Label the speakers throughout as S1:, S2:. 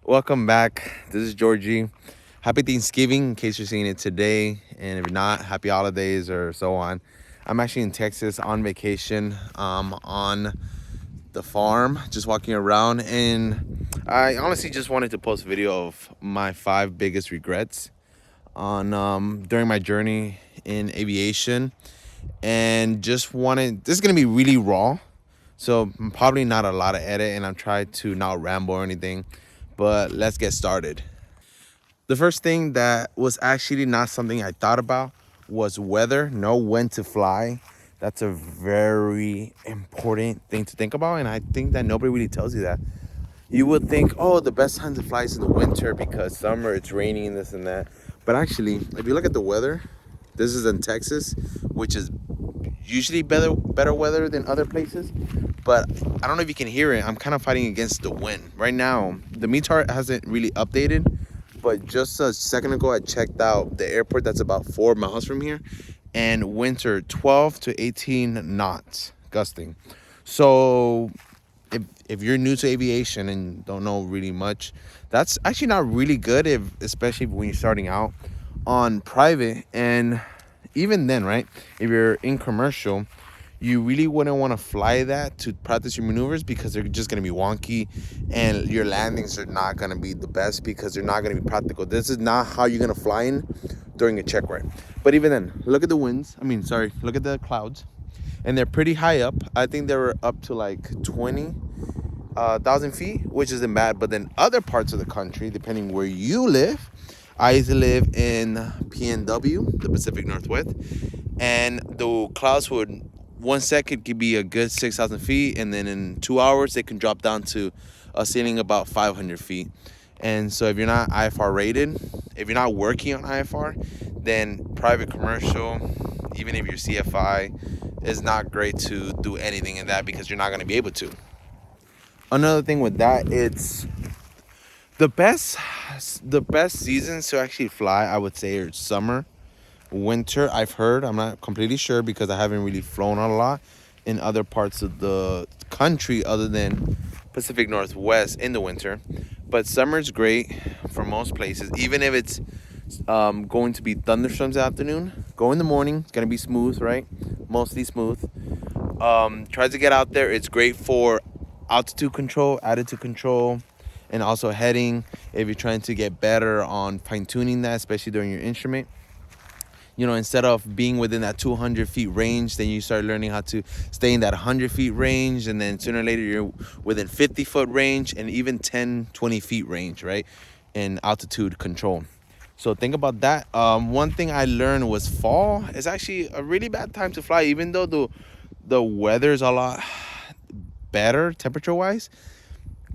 S1: Welcome back. This is Georgie. Happy Thanksgiving in case you're seeing it today. And if you're not, happy holidays or so on. I'm actually in Texas on vacation, on the farm, just walking around. And I honestly just wanted to post a video of my five biggest regrets on during my journey in aviation. And just wanted, this is going to be really raw. So probably not a lot of edit, and I'm trying to not ramble or anything. But let's get started. The first thing that was actually not something I thought about was weather, know when to fly. That's a very important thing to think about, and I think that nobody really tells you that. You would think, oh, the best time to fly is in the winter because summer it's raining and this and that. But actually, if you look at the weather, this is in Texas, which is usually better weather than other places. But I don't know if you can hear it. I'm kind of fighting against the wind right now. The METAR hasn't really updated, but just a second ago I checked out the airport that's about 4 miles from here, and winds are 12 to 18 knots gusting. So if you're new to aviation and don't know really much, that's actually not really good, if especially when you're starting out on private. And even then, right, if you're in commercial, you really wouldn't want to fly that to practice your maneuvers because they're just going to be wonky, and your landings are not going to be the best because they're not going to be practical. This is not how you're going to fly in during a check ride. But even then, look at the winds. Look at the clouds, and they're pretty high up. I think they were up to like 20,000 feet, which isn't bad. But then other parts of the country, depending where you live, I used to live in PNW, the Pacific Northwest, and the clouds would 1 second could be a good 6,000 feet, and then in 2 hours they can drop down to a ceiling about 500 feet. And so if you're not IFR rated, if you're not working on IFR, then private commercial, even if you're CFI, is not great to do anything in that because you're not going to be able to. Another thing with that, it's the best the best seasons to actually fly, I would say, are summer, winter. I've heard, I'm not completely sure because I haven't really flown a lot in other parts of the country other than Pacific Northwest in the winter. But summer's great for most places, even if it's going to be thunderstorms afternoon. Go in the morning, it's going to be smooth, right? Mostly smooth. Try to get out there. It's great for altitude control, attitude control, and also heading if you're trying to get better on fine tuning that, especially during your instrument. Instead of being within that 200 feet range, then you start learning how to stay in that 100 feet range, and then sooner or later you're within 50-foot range and even 10, 20 feet range, right, in altitude control. So think about that. One thing I learned was fall is actually a really bad time to fly, even though the weather is a lot better temperature wise.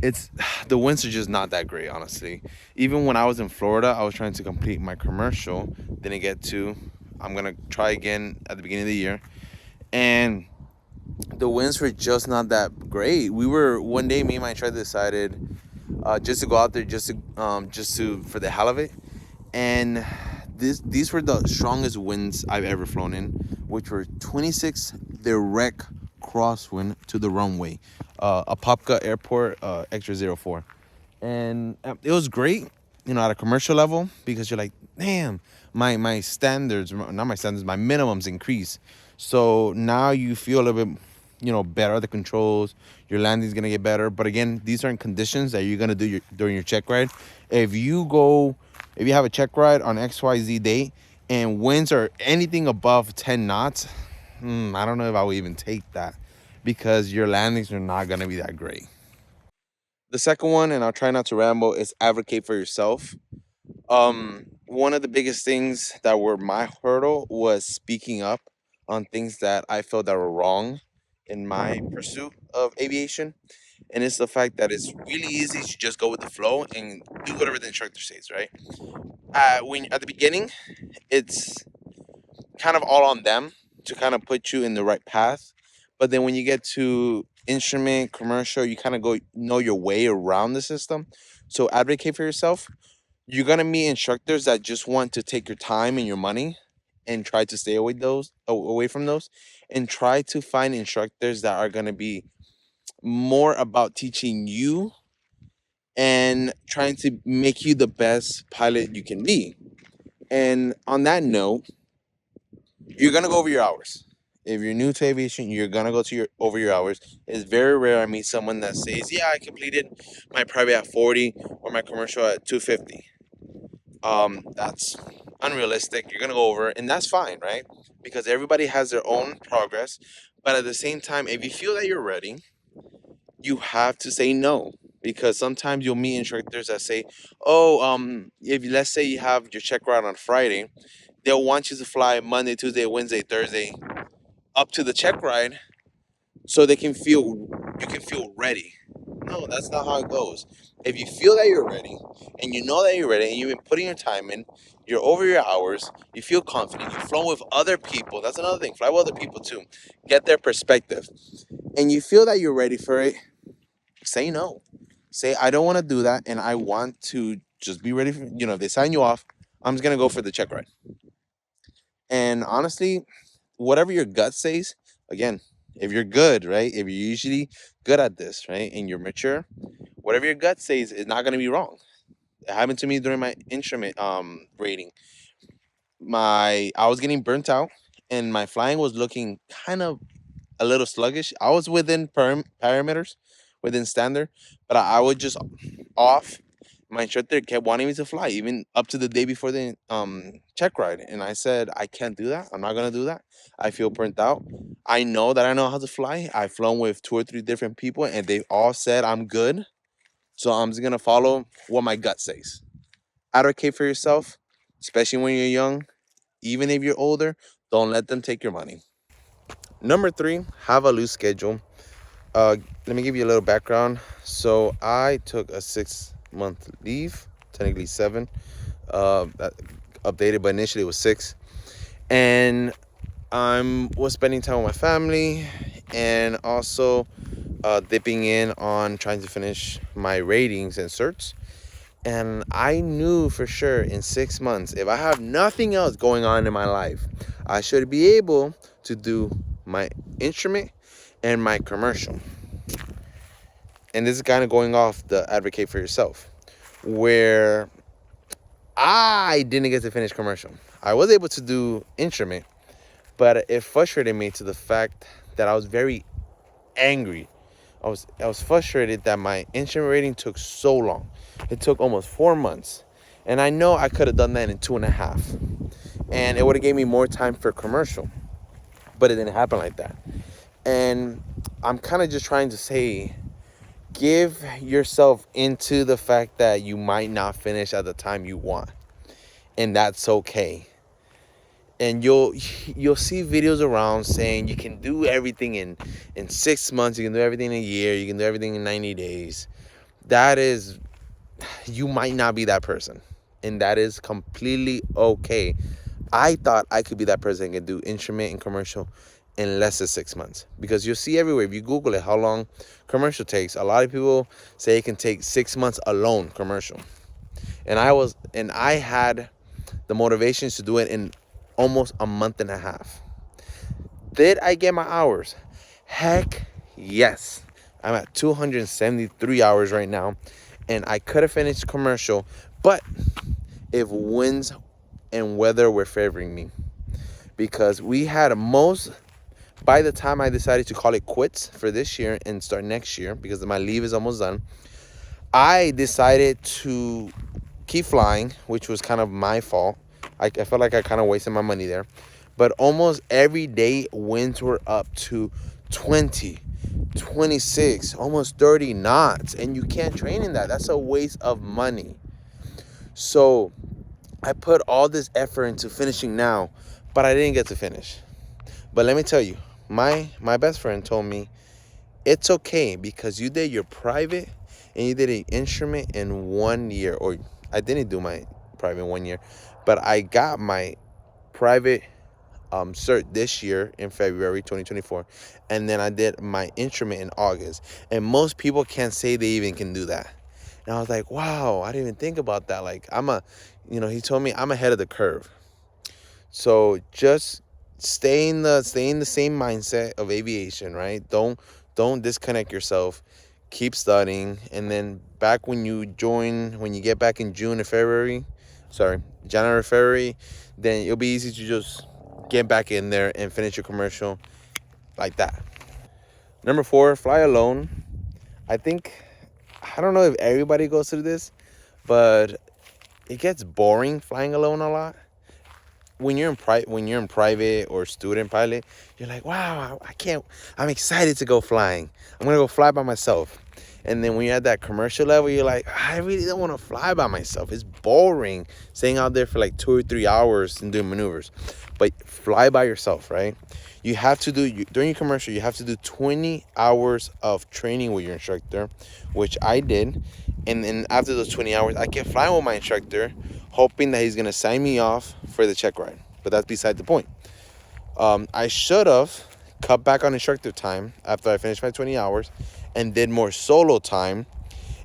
S1: It's the winds are just not that great, honestly. Even when I was in Florida, I was trying to complete my commercial, didn't get to. I'm gonna try again at the beginning of the year, and the winds were just not that great. We were one day, me and my instructor decided just to go out there, just to for the hell of it, and these were the strongest winds I've ever flown in, which were 26 direct crosswind to the runway, Apopka Airport, Extra 04. And it was great, at a commercial level, because you're like, damn, my standards, not my standards, my minimums increase. So now you feel a little bit, better. The controls, your landing's gonna get better. But again, these aren't conditions that you're gonna do during your check ride. If you have a check ride on XYZ date and winds are anything above 10 knots, I don't know if I would even take that because your landings are not gonna be that great. The second one, and I'll try not to ramble, is advocate for yourself. One of the biggest things that were my hurdle was speaking up on things that I felt that were wrong in my pursuit of aviation. And it's the fact that it's really easy to just go with the flow and do whatever the instructor says, right? When at the beginning, it's kind of all on them to kind of put you in the right path. But then when you get to instrument, commercial, you kind of go know your way around the system. So advocate for yourself. You're gonna meet instructors that just want to take your time and your money and try to stay away from those, and try to find instructors that are gonna be more about teaching you and trying to make you the best pilot you can be. And on that note, you're gonna go over your hours. If you're new to aviation, you're gonna go to your over your hours. It's very rare I meet someone that says, "Yeah, I completed my private at 40 or my commercial at 250." That's unrealistic. You're gonna go over, and that's fine, right? Because everybody has their own progress. But at the same time, if you feel that you're ready, you have to say no. Because sometimes you'll meet instructors that say, "Oh, if let's say you have your check ride on Friday, they'll want you to fly Monday, Tuesday, Wednesday, Thursday up to the check ride so they can feel you can feel ready." No, that's not how it goes. If you feel that you're ready and you know that you're ready and you've been putting your time in, you're over your hours, you feel confident, you've flown with other people. That's another thing. Fly with other people too. Get their perspective. And you feel that you're ready for it, say no. Say, I don't want to do that and I want to just be ready for, if they sign you off, I'm just going to go for the check ride. And honestly, whatever your gut says, again, if you're good, right? If you're usually good at this, right? And you're mature, whatever your gut says is not going to be wrong. It happened to me during my instrument rating. I was getting burnt out and my flying was looking kind of a little sluggish. I was within parameters, within standard, but I was just off. My instructor kept wanting me to fly, even up to the day before the check ride. And I said, I can't do that. I'm not gonna do that. I feel burnt out. I know that I know how to fly. I've flown with two or three different people, and they all said I'm good. So I'm just gonna follow what my gut says. Advocate for yourself, especially when you're young. Even if you're older, don't let them take your money. Number three, have a loose schedule. Let me give you a little background. So I took a 6 month leave, technically seven. That updated, but initially it was six. And I was spending time with my family and also dipping in on trying to finish my ratings and certs. And I knew for sure in 6 months, if I have nothing else going on in my life, I should be able to do my instrument and my commercial. And this is kind of going off the advocate for yourself, where I didn't get to finish commercial. I was able to do instrument, but it frustrated me to the fact that I was very angry. I was frustrated that my instrument rating took so long. It took almost 4 months. And I know I could have done that in 2.5. And it would have gave me more time for commercial. But it didn't happen like that. And I'm kind of just trying to say, give yourself into the fact that you might not finish at the time you want. And that's okay. And you'll see videos around saying you can do everything in 6 months, you can do everything in a year, you can do everything in 90 days. That is, you might not be that person, and that is completely okay. I thought I could be that person and can do instrument and commercial in less than 6 months, because you'll see everywhere, if you Google it, how long commercial takes. A lot of people say it can take 6 months alone, commercial. And I had the motivations to do it in almost a month and a half. Did I get my hours? Heck yes. I'm at 273 hours right now, and I could have finished commercial, but if winds and weather were favoring me, because we had by the time I decided to call it quits for this year and start next year, because my leave is almost done, I decided to keep flying, which was kind of my fault. I felt like I kind of wasted my money there. But almost every day, winds were up to 20, 26, almost 30 knots. And you can't train in that. That's a waste of money. So I put all this effort into finishing now, but I didn't get to finish. But let me tell you, my best friend told me, it's okay because you did your private and you did an instrument in 1 year. Or I didn't do my private 1 year, but I got my private cert this year in February 2024, and then I did my instrument in August. And most people can't say they even can do that. And I was like, wow, I didn't even think about that. Like, he told me I'm ahead of the curve. So just stay in the same mindset of aviation, right? Don't disconnect yourself. keep studying, and then back when you get back in June or February, sorry, January, February, then it'll be easy to just get back in there and finish your commercial like that. Number 4, fly alone. I think, I don't know if everybody goes through this, but it gets boring flying alone a lot. When you're in private or student pilot, you're like, wow, I can't. I'm excited to go flying. I'm gonna go fly by myself. And then when you're at that commercial level, you're like, I really don't want to fly by myself. It's boring staying out there for like 2 or 3 hours and doing maneuvers. But fly by yourself, right? You have to do, during your commercial, you have to do 20 hours of training with your instructor, which I did. And then after those 20 hours, I kept flying with my instructor, hoping that he's going to sign me off for the check ride. But that's beside the point. I should have cut back on instructor time after I finished my 20 hours and did more solo time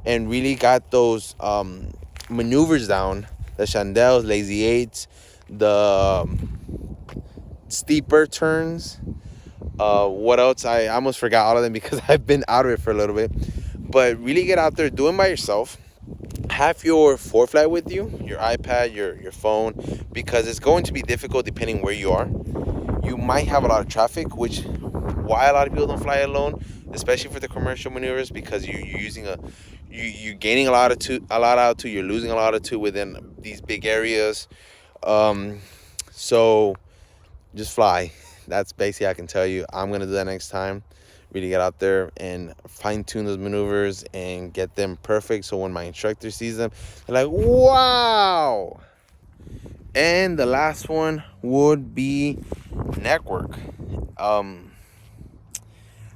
S1: and really got those maneuvers down, the chandelles, lazy eights, the steeper turns. What else? I almost forgot all of them because I've been out of it for a little bit. But really get out there, do it by yourself. Have your ForeFlight with you, your iPad, your phone, because it's going to be difficult depending where you are. You might have a lot of traffic, which why a lot of people don't fly alone, especially for the commercial maneuvers, because you're using you're gaining a lot altitude, you're losing a lot of altitude within these big areas. So just fly. That's basically I can tell you. I'm gonna do that next time. Really get out there and fine-tune those maneuvers and get them perfect, so when my instructor sees them, they're like, wow. And the last one would be network.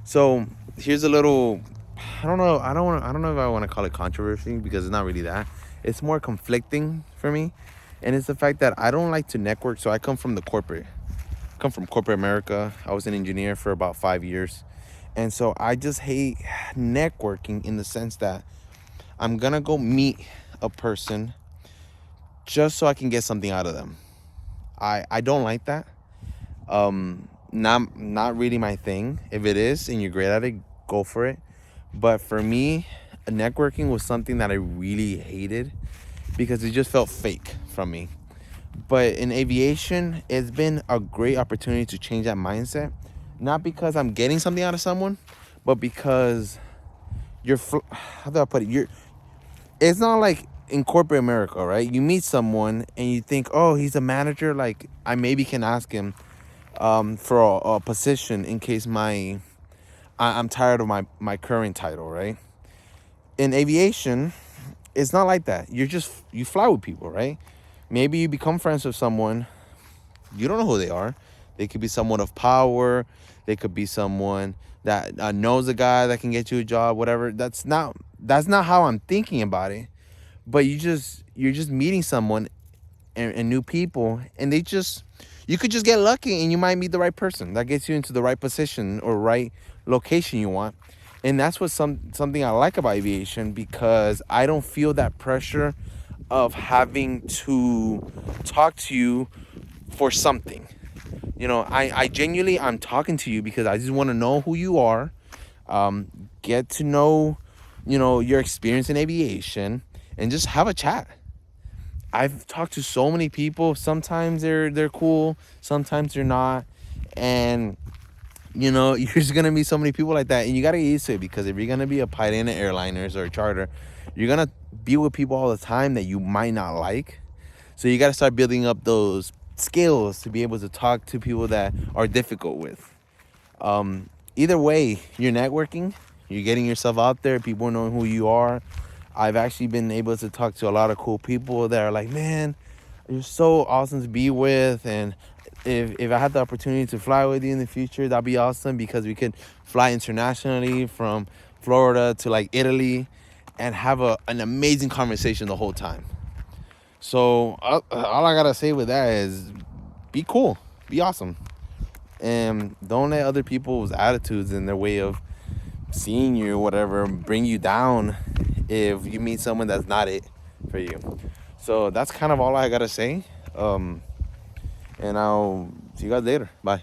S1: So here's a little, I don't know if I want to call it controversy, because it's not really that. It's more conflicting for me, and it's the fact that I don't like to network. So I come from corporate America. I was an engineer for about 5 years. And so I just hate networking in the sense that I'm going to go meet a person just so I can get something out of them. I don't like that. Not really my thing. If it is and you're great at it, go for it. But for me, networking was something that I really hated because it just felt fake from me. But in aviation, it's been a great opportunity to change that mindset. Not because I'm getting something out of someone, but because how do I put it? It's not like in corporate America, right? You meet someone and you think, oh, he's a manager. Like I maybe can ask him for a position in case I'm tired of my current title, right? In aviation, it's not like that. You fly with people, right? Maybe you become friends with someone. You don't know who they are. They could be someone of power. They could be someone that knows a guy that can get you a job, whatever. That's not how I'm thinking about it. But you're just meeting someone and new people, and you could just get lucky and you might meet the right person that gets you into the right position or right location you want. And that's what something I like about aviation, because I don't feel that pressure of having to talk to you for something. I genuinely, I'm talking to you because I just want to know who you are, get to know, your experience in aviation, and just have a chat. I've talked to so many people. Sometimes they're cool, sometimes they're not, and you're just gonna meet so many people like that, and you gotta get used to it, because if you're gonna be a pilot in an airliners or a charter, you're gonna be with people all the time that you might not like. So you gotta start building up those skills to be able to talk to people that are difficult with. Either way, you're networking, you're getting yourself out there, people knowing who you are. I've actually been able to talk to a lot of cool people that are like, man, you're so awesome to be with, and if I had the opportunity to fly with you in the future, that'd be awesome, because we could fly internationally from Florida to like Italy and have an amazing conversation the whole time. So all I gotta say with that is be cool, be awesome, and don't let other people's attitudes and their way of seeing you or whatever bring you down if you meet someone that's not it for you. So that's kind of all I gotta say. And I'll see you guys later. Bye.